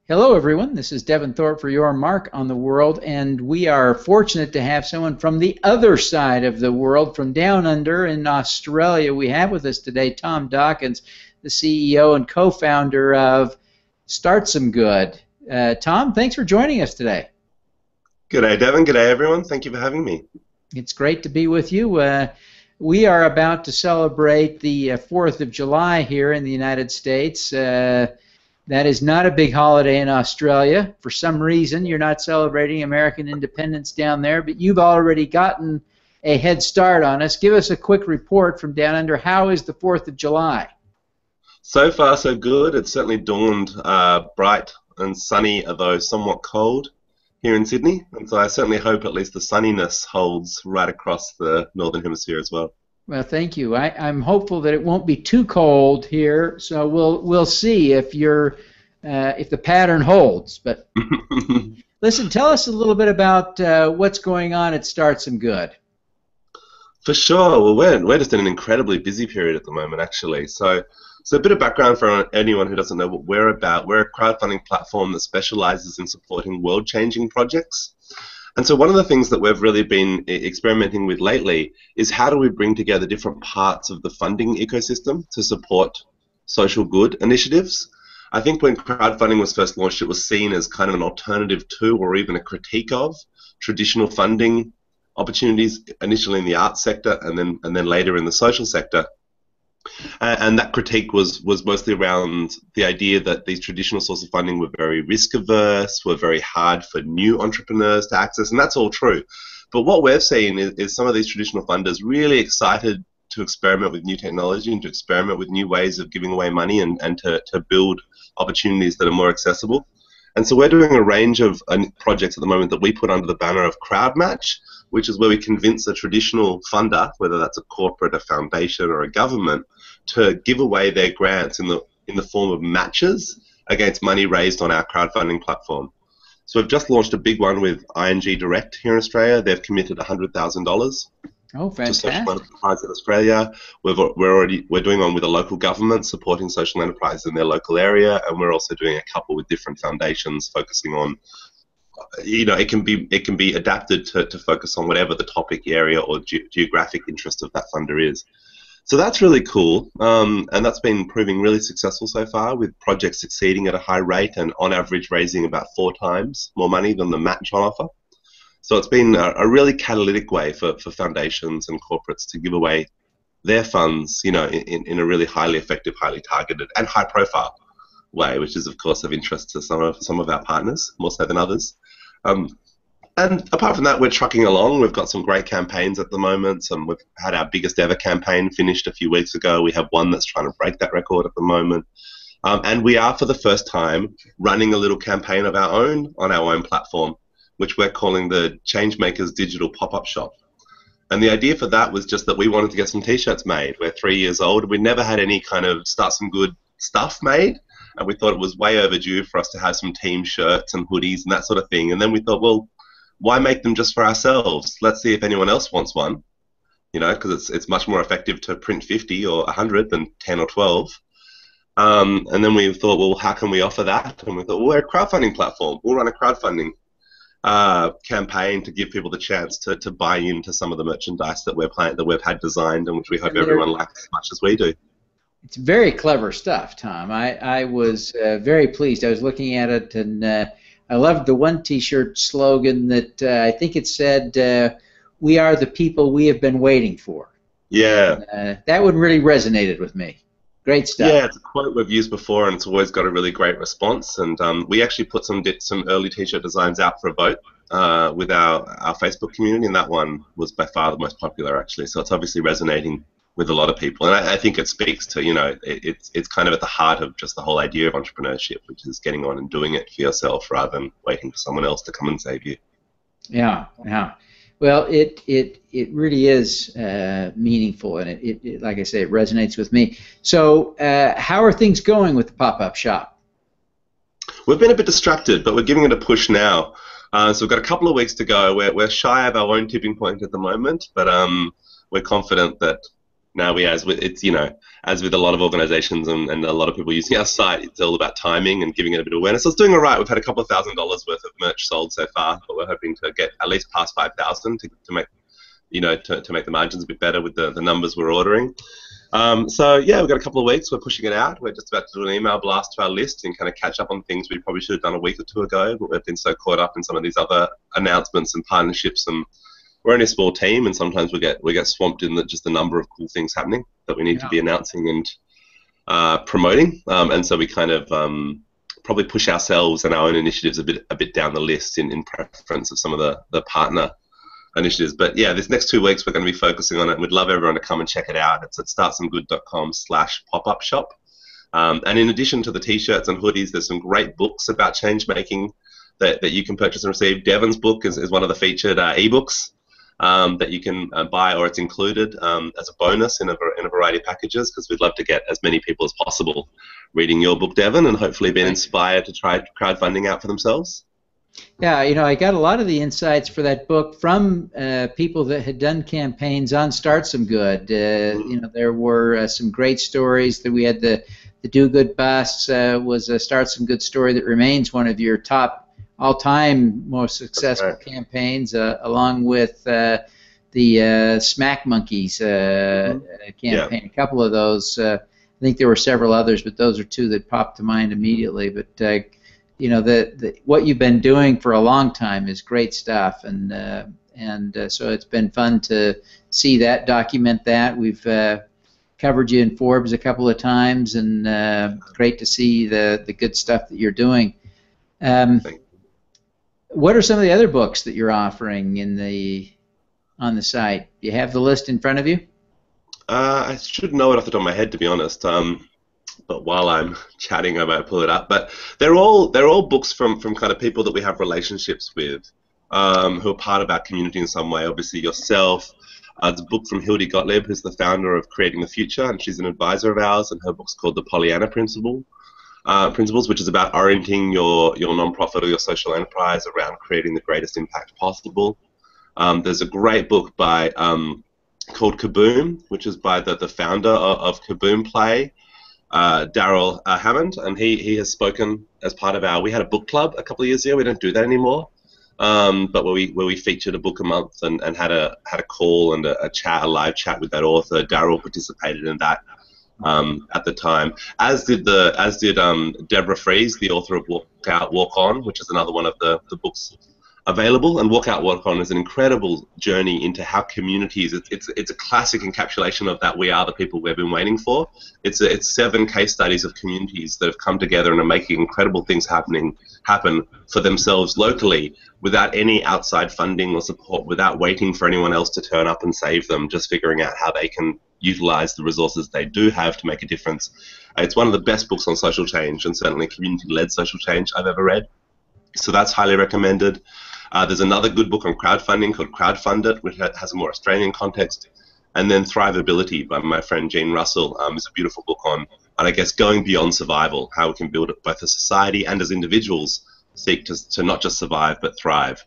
Hello, everyone. This is Devin Thorpe for Your Mark on the World, and we are fortunate to have someone from the other side of the world, from down under in Australia. We have with us today Tom Dawkins, the CEO and co-founder of StartSomeGood. Tom, thanks for joining us today. G'day, Devin. G'day, everyone. Thank you for having me. It's great to be with you. We are about to celebrate the 4th of July here in the United States. That is not a big holiday in Australia. For some reason, you're not celebrating American independence down there, but you've already gotten a head start on us. Give us a quick report from down under. How is the 4th of July? So far, so good. It's certainly dawned bright and sunny, although somewhat cold here in Sydney. And so I certainly hope at least the sunniness holds right across the Northern Hemisphere as well. Well, thank you. I'm hopeful that it won't be too cold here, so we'll see if the pattern holds. But listen, tell us a little bit about what's going on at StartSomeGood. For sure. Well, we're just in an incredibly busy period at the moment, actually. So a bit of background for anyone who doesn't know what we're about. We're a crowdfunding platform that specializes in supporting world-changing projects. And so one of the things that we've really been experimenting with lately is how do we bring together different parts of the funding ecosystem to support social good initiatives. I think when crowdfunding was first launched, it was seen as kind of an alternative to or even a critique of traditional funding opportunities, initially in the arts sector and then later in the social sector. And that critique was mostly around the idea that these traditional sources of funding were very risk averse, were very hard for new entrepreneurs to access, and that's all true. But what we've seen is some of these traditional funders really excited to experiment with new technology and to experiment with new ways of giving away money and to build opportunities that are more accessible. And so we're doing a range of projects at the moment that we put under the banner of CrowdMatch, which is where we convince a traditional funder, whether that's a corporate, a foundation, or a government, to give away their grants in the form of matches against money raised on our crowdfunding platform. So we've just launched a big one with ING Direct here in Australia. They've committed $100,000. Oh, fantastic! To social enterprise in Australia. We're doing one with a local government supporting social enterprise in their local area, and we're also doing a couple with different foundations focusing on. It can be adapted to focus on whatever the topic area or geographic interest of that funder is. So that's really cool, and that's been proving really successful so far, with projects succeeding at a high rate and on average raising about 4 times more money than the match on offer. So it's been a really catalytic way for foundations and corporates to give away their funds, in a really highly effective, highly targeted, and high-profile way, which is of course of interest to some of our partners, more so than others. And apart from that, we're trucking along. We've got some great campaigns at the moment. We've had our biggest ever campaign finished a few weeks ago. We have one that's trying to break that record at the moment. And we are, for the first time, running a little campaign of our own on our own platform, which we're calling the Changemakers Digital Pop Up Shop. And the idea for that was just that we wanted to get some T-shirts made. We're 3 years old. We never had any kind of Start Some Good stuff made. And we thought it was way overdue for us to have some team shirts and hoodies and that sort of thing. And then we thought, well, why make them just for ourselves? Let's see if anyone else wants one, because it's much more effective to print 50 or 100 than 10 or 12. And then we thought, well, how can we offer that? And we thought, well, we're a crowdfunding platform. We'll run a crowdfunding campaign to give people the chance to buy into some of the merchandise that we've had designed and which we hope everyone likes as much as we do. It's very clever stuff, Tom. I was very pleased. I was looking at it, and I loved the one T-shirt slogan that I think it said, "We are the people we have been waiting for." Yeah. That one really resonated with me. Great stuff. Yeah, it's a quote we've used before, and it's always got a really great response. And we actually put some early T-shirt designs out for a vote with our Facebook community, and that one was by far the most popular, actually. So it's obviously resonating with a lot of people, and I think it speaks to, it's kind of at the heart of just the whole idea of entrepreneurship, which is getting on and doing it for yourself rather than waiting for someone else to come and save you. Yeah. Well, it really is meaningful, and it like I say, it resonates with me. So, how are things going with the pop-up shop? We've been a bit distracted, but we're giving it a push now. So we've got a couple of weeks to go. We're shy of our own tipping point at the moment, but we're confident that Now it's as with a lot of organizations and a lot of people using our site, it's all about timing and giving it a bit of awareness. So it's doing all right. We've had a couple of $1,000s worth of merch sold so far, but we're hoping to get at least past 5,000 to make to make the margins a bit better with the numbers we're ordering. So yeah, we've got a couple of weeks. We're pushing it out. We're just about to do an email blast to our list and kind of catch up on things we probably should have done a week or two ago, but we've been so caught up in some of these other announcements and partnerships, and we're only a small team, and sometimes we get swamped in just the number of cool things happening that we need to be announcing and promoting, and so we kind of probably push ourselves and our own initiatives a bit down the list in preference of some of the partner initiatives. But yeah, this next 2 weeks we're going to be focusing on it, and we'd love everyone to come and check it out. It's at StartSomeGood.com/pop-up shop. And in addition to the t-shirts and hoodies, there's some great books about change making that you can purchase and receive. Devin's book is one of the featured ebooks that you can buy, or it's included as a bonus in a variety of packages, because we'd love to get as many people as possible reading your book, Devin, and hopefully being inspired to try crowdfunding out for themselves. Yeah, I got a lot of the insights for that book from people that had done campaigns on Start Some Good. There were some great stories. That we had the Do Good Bus was a Start Some Good story that remains one of your top all-time most successful campaigns, along with the Smack Monkeys campaign. A couple of those. I think there were several others, but those are two that popped to mind immediately. But what you've been doing for a long time is great stuff, and so it's been fun to see that, document that. We've covered you in Forbes a couple of times, and great to see the good stuff that you're doing. What are some of the other books that you're offering on the site? Do you have the list in front of you? I should know it off the top of my head, to be honest. But while I'm chatting, I might pull it up. But they're all books from kind of people that we have relationships with, who are part of our community in some way. Obviously, yourself. It's a book from Hildy Gottlieb, who's the founder of Creating the Future, and she's an advisor of ours. And her book's called The Pollyanna Principles, which is about orienting your nonprofit or your social enterprise around creating the greatest impact possible. There's a great book by called Kaboom, which is by the founder of Kaboom Play, Daryl Hammond, and he has spoken as part of we had a book club a couple of years ago. We don't do that anymore, but where we featured a book a month and had a call and a live chat with that author. Daryl participated in that at the time, as did Deborah Fries, the author of Walk Out, Walk On, which is another one of the books available. And Walk Out, Walk On is an incredible journey into how communities, it's a classic encapsulation of that we are the people we've been waiting for. It's 7 case studies of communities that have come together and are making incredible things happen for themselves locally without any outside funding or support, without waiting for anyone else to turn up and save them, just figuring out how they can utilize the resources they do have to make a difference. It's one of the best books on social change, and certainly community-led social change I've ever read. So that's highly recommended. There's another good book on crowdfunding called Crowdfund It, which has a more Australian context. And then Thriveability by my friend Jean Russell is a beautiful book on, I guess, going beyond survival, how we can build it both as society and as individuals seek to not just survive but thrive.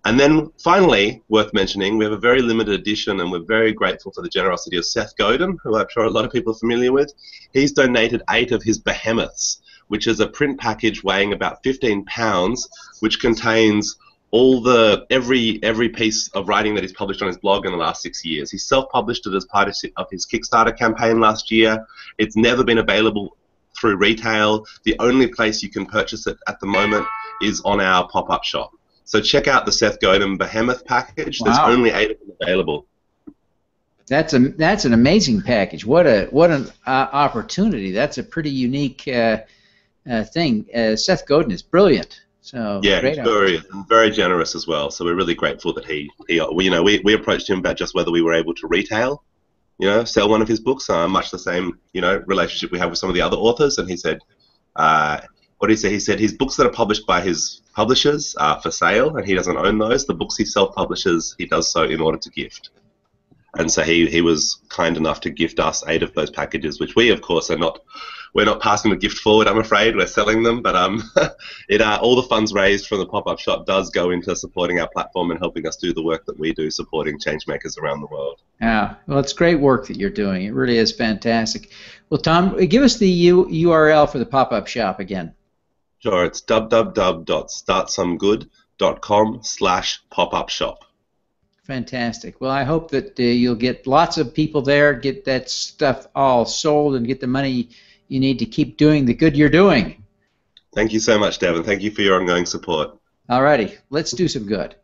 And then finally, worth mentioning, we have a very limited edition, and we're very grateful for the generosity of Seth Godin, who I'm sure a lot of people are familiar with. He's donated 8 of his behemoths, which is a print package weighing about 15 pounds, which contains every piece of writing that he's published on his blog in the last 6 years. He self-published it as part of his Kickstarter campaign last year. It's never been available through retail. The only place you can purchase it at the moment is on our pop-up shop. So check out the Seth Godin Behemoth package. Wow. There's only 8 of them available. That's an amazing package. What an opportunity. That's a pretty unique thing. Seth Godin is brilliant. So yeah, he's very generous as well. So we're really grateful that we approached him about just whether we were able to retail, sell one of his books. Much the same relationship we have with some of the other authors. And he said, what did he say? He said his books that are published by his publishers are for sale, and he doesn't own those. The books he self-publishes, he does so in order to gift. And so he was kind enough to gift us 8 of those packages, which we, of course, we're not passing the gift forward, I'm afraid. We're selling them, but all the funds raised from the pop-up shop does go into supporting our platform and helping us do the work that we do, supporting changemakers around the world. Yeah, well, it's great work that you're doing. It really is fantastic. Well, Tom, give us the URL for the pop-up shop again. Sure, it's www.startsomegood.com/pop-up shop. Fantastic. Well, I hope that you'll get lots of people there, get that stuff all sold, and get the money you need to keep doing the good you're doing. Thank you so much, Devin. Thank you for your ongoing support. All righty, let's do some good.